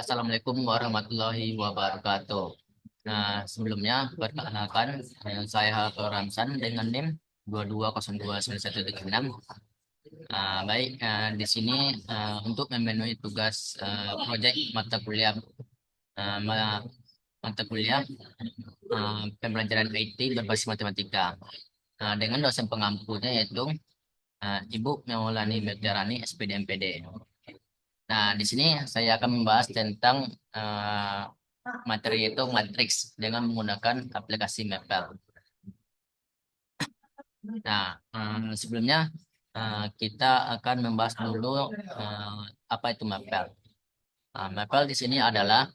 Assalamualaikum warahmatullahi wabarakatuh. Nah, sebelumnya perkenalkan, saya Halko Ramsan dengan NIM 22029176. Baik, di sini untuk memenuhi tugas proyek uh, ma- mata kuliah pembelajaran IT berbasis matematika. Dengan dosen pengampunya yaitu Ibu Maulani Megdarani SPD MPD. Nah, di sini saya akan membahas tentang eh, materi itu matriks dengan menggunakan aplikasi Mapel. Nah, sebelumnya kita akan membahas dulu apa itu Mapel. Mapel di sini adalah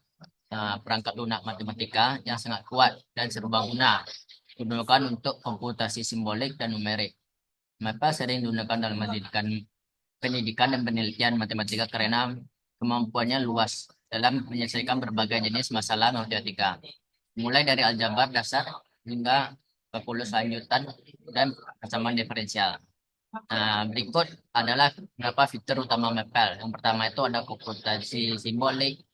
perangkat lunak matematika yang sangat kuat dan serbaguna digunakan untuk komputasi simbolik dan numerik. Mapel sering digunakan dalam pendidikan dan penelitian matematika karena kemampuannya luas dalam menyelesaikan berbagai jenis masalah matematika, mulai dari aljabar dasar hingga kalkulus lanjutan dan persamaan diferensial. Berikut adalah beberapa fitur utama Mapel. Yang pertama itu ada komputasi simbolik,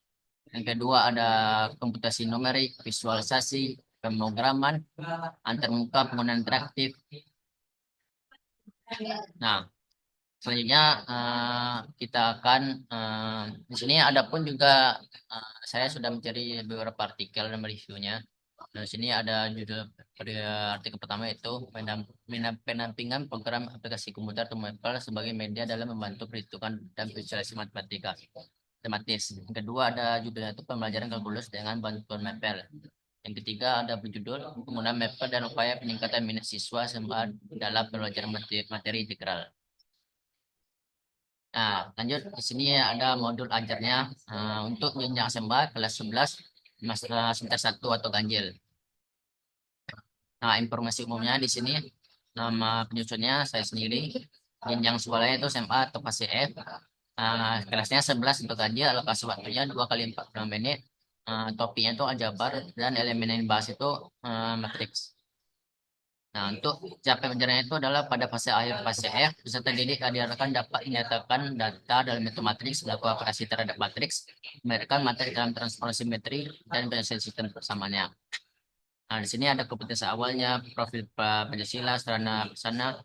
yang kedua ada komputasi numerik, visualisasi, pemrograman, antarmuka, penggunaan interaktif. Nah, selanjutnya kita akan di sini ada pun juga saya sudah mencari beberapa artikel dan reviewnya. Nah, di sini ada judul pada artikel pertama itu penampingan program aplikasi komputer atau Mapel sebagai media dalam membantu perhitungan dan visualisasi matematika tematis. Yang kedua ada judulnya itu pembelajaran kalkulus dengan bantuan Mapel. Yang ketiga ada berjudul penggunaan Mapel dan upaya peningkatan minat siswa dalam pembelajaran materi integral. Nah, lanjut di sini ada modul ajarnya untuk jenjang SMA kelas 11 semester 1 atau ganjil. Nah, informasi umumnya di sini nama penyusunnya saya sendiri. Jenjang sekolahnya itu SMA atau KCF. Kelasnya 11 untuk ganjil, alokasi waktunya 2 kali 40 menit. Topiknya itu aljabar dan elemen yang dibahas itu matriks. Nah, untuk capai penjarahan itu adalah pada fase akhir fase F, peserta didik diharapkan dapat menyatakan data dalam bentuk matriks, melakukan operasi terhadap matriks, memberikan materi dalam transformasi metrik, dan penyelesaian sistem persamaannya. Nah, di sini ada kompetensi awalnya, profil Pancasila, sarana sana.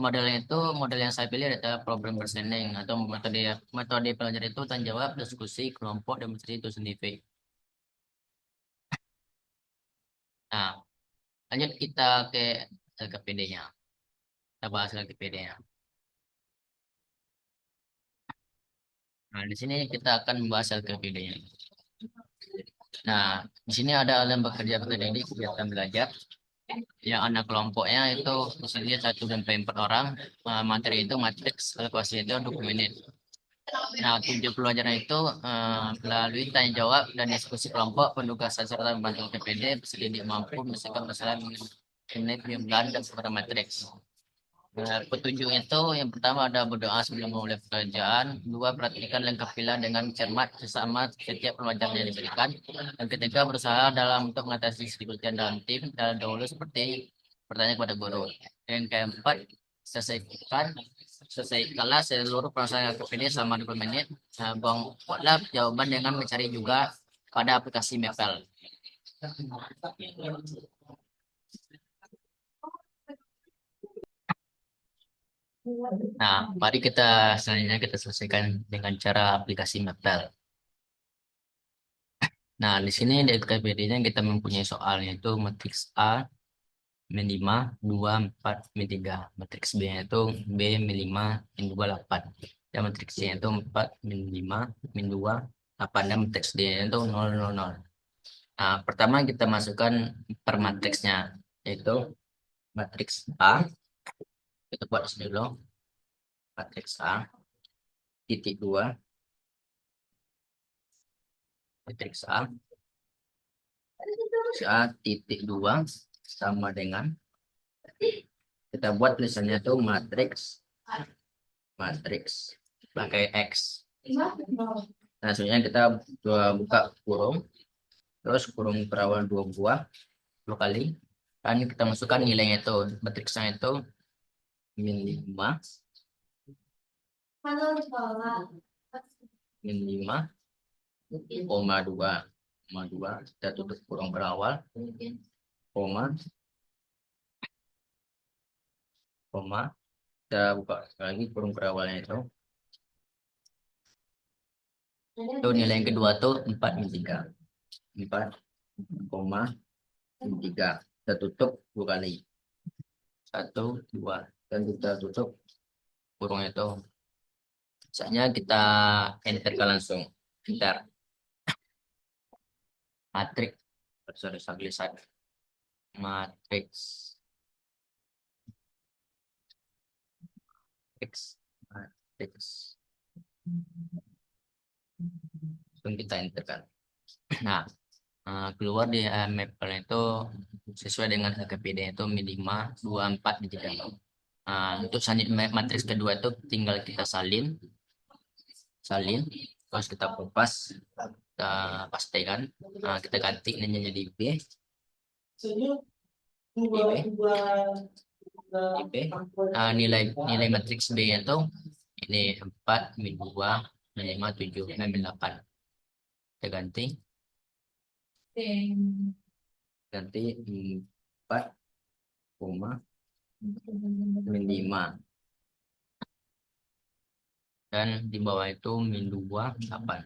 Modelnya itu, model yang saya pilih adalah problem understanding atau metode pelajaran itu tanya jawab, diskusi, kelompok, dan demonstrasi itu sendiri. Nah, lanjut kita ke LKPD-nya. Kita bahas LKPD-nya. Nah, di sini kita akan membahas LKPD-nya. Nah, di sini ada lembaga kerja pendidik kegiatan belajar. Yang anak kelompoknya itu di sini 1 sampai 4 orang. Materi itu matriks, kalkulasi itu dokumen. Nah, tujuh pelajaran itu melalui tanya jawab dan diskusi kelompok, penugasan serta membantu PPD, peserta mampu menyelesaikan masalah mengenai penjumlahan dan secara matriks. Petunjuk itu yang pertama ada berdoa sebelum memulai pekerjaan, dua perhatikan lengkapilah dengan cermat sesama setiap pelajaran yang diberikan, dan ketiga berusaha dalam untuk mengatasi kesulitan dalam tim dan dahulu seperti bertanya kepada guru. Yang keempat selesaikan selesaikanlah seluruh proses KPD selama 20 menit. Buatlah jawaban dengan mencari juga pada aplikasi Mapel. Nah, mari kita selanjutnya kita selesaikan dengan cara aplikasi Mapel. Nah, di sini di KPD-nya kita mempunyai soal yaitu matriks A min 5, 2, 4, min 3. Matriks B yaitu B min 5, min 2, 8. Dan matriks C yaitu 4, min 5, min 2, 8. Dan matriks D yaitu 0, 0, 0. Nah, pertama kita masukkan per matriksnya yaitu matriks A. Kita buat di sini dulu. Matriks A titik 2. Matriks A. Matriks A titik 2 sama dengan kita buat tulisannya tuh matriks pakai X. Nah, sebenarnya kita buka kurung, terus kurung perawan 2 buah 2 kali. Dan kita masukkan nilainya itu, matriksnya itu min 5, min 5, koma 2, kita tutup kurung berawal, koma, kita buka lagi kurung berawalnya itu. Itu nilai yang kedua tuh 4/3. 4,3. Kita tutup 2 kali. 1, 2. Dan kita tutup kurung itu. Misalnya kita enterkan langsung. Enter. Matrix. Sorry, tulisan. Matrix. Matrix. Langsung kita enterkan. Nah, keluar di Maple itu sesuai dengan HKPD itu minimal 24 di 3. Untuk matriks kedua itu tinggal kita salin, terus kita kupas, kita pastikan, kita ganti ini jadi B, nilai matriks B itu ini 4, min 2, min 5, 7, min 8. Kita ganti 4, min 5. Dan di bawah itu min 2, 8.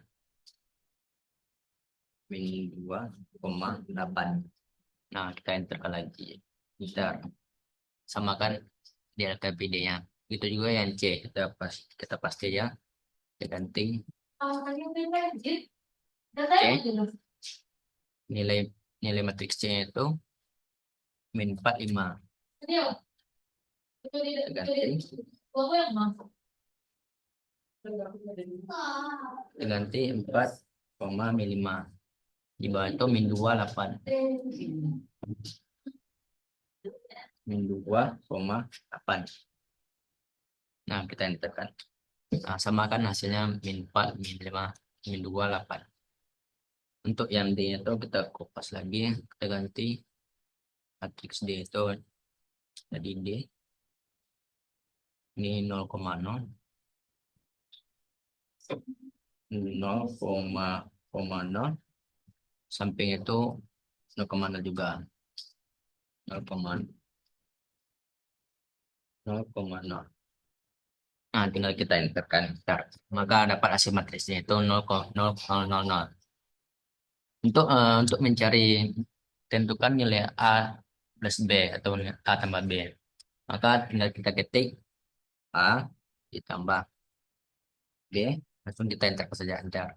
Min 2,8. Nah, kita enterkan lagi. Kita samakan di LKPD-nya. Itu juga yang C. Kita pasti ya. Kita ganti C. Nilai matriks C itu min 4, 5. Kita ganti 4, min 5. Di bawah itu min 2, 8. Min 2,8. Nah, kita enterkan. Nah, samakan hasilnya min 4, min 5, min 2, 8. Untuk yang D itu kita kopas lagi. Kita ganti matriks D itu jadi D. Ini 0,0. 0,0. Samping itu 0,0 juga. 0,0. Nah, tinggal kita enterkan. Maka dapat hasil matriksnya itu 0,000. Untuk mencari tentukan nilai A plus B atau A tambah B, maka tinggal kita ketik A ditambah B, langsung kita enter saja enter.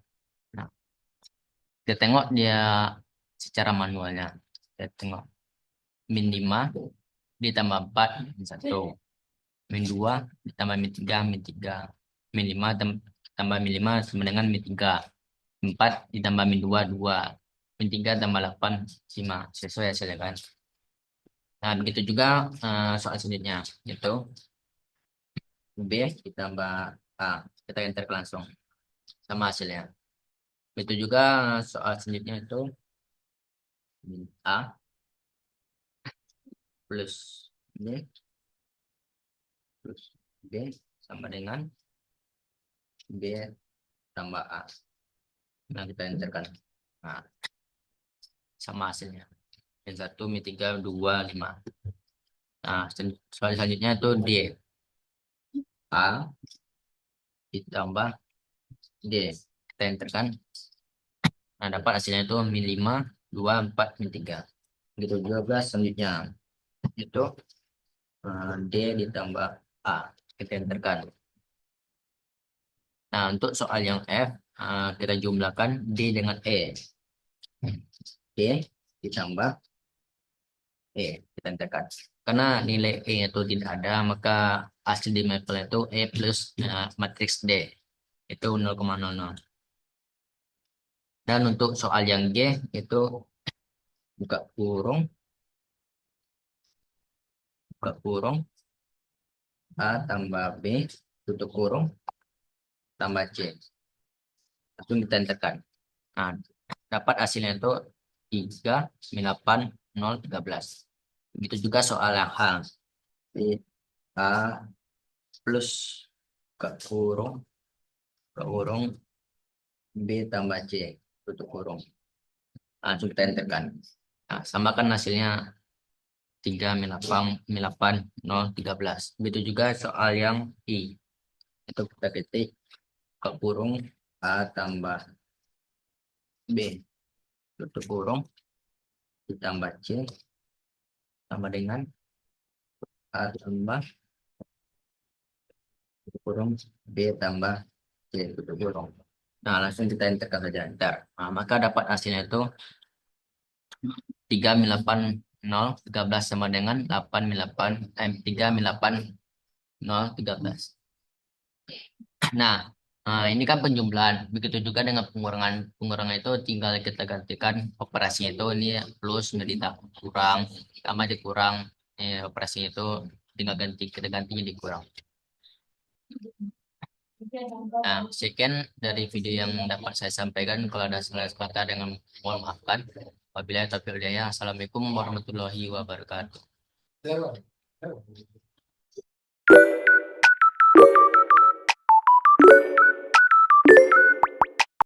Nah, kita tengok dia secara manualnya. Kita tengok min 5 ditambah 4 min 1, min 2 ditambah min 3 min 3, min 5 tambah min 5 sama dengan min 3, 4 ditambah min 2 2, min 3 tambah 8 5, sesuai hasilnya kan. Nah, begitu juga soal selanjutnya itu B ditambah A, kita enter langsung sama hasilnya. Itu juga soal selanjutnya itu A plus B plus B sama dengan B tambah A. Nah, kita enterkan. Nah, sama hasilnya. Yang 1, min 3, 2, 5. Nah, soal selanjutnya itu D. A ditambah D. Kita enterkan. Nah, dapat hasilnya itu min 5, 2, 4, min 3. Gitu juga selanjutnya. Itu D ditambah A. Kita enterkan. Nah, untuk soal yang F, kita jumlahkan D dengan E. D ditambah E. Kita enterkan. Karena nilai E itu tidak ada, maka hasil di Maple itu E plus matriks D. Itu 0,00. Dan untuk soal yang G, itu buka kurung, A tambah B, tutup kurung, tambah C. Langsung kita enterkan. Nah, dapat hasilnya itu 3, min 8, 0, 13. Begitu juga soal yang H. A plus buka kurung, B tambah C tutup kurung. Langsung kita enterkan. Nah, samakan hasilnya 3 min 8 min 8 0 13. Begitu juga soal yang I. Itu kita ketik ke kurung A tambah B tutup kurung ditambah C tambah dengan A tambah tutup kurung B tambah C tutup kurung. Nah, langsung kita enterkan saja. Enter. Nah, maka dapat hasilnya itu 3 min 8 0 13 sama dengan 8 min 8 3 min 8 0 13. Nah, ini kan penjumlahan. Begitu juga dengan pengurangan. Pengurangan itu tinggal kita gantikan operasinya itu ini plus menjadi kurang, tambah dikurang. Operasinya itu tinggal kita gantinya dikurang. Nah, sekian dari video yang dapat saya sampaikan. Kalau ada salah kata dengan mohon maafkan. Wabillahi taufiq wal hidayah. Assalamualaikum warahmatullahi wabarakatuh.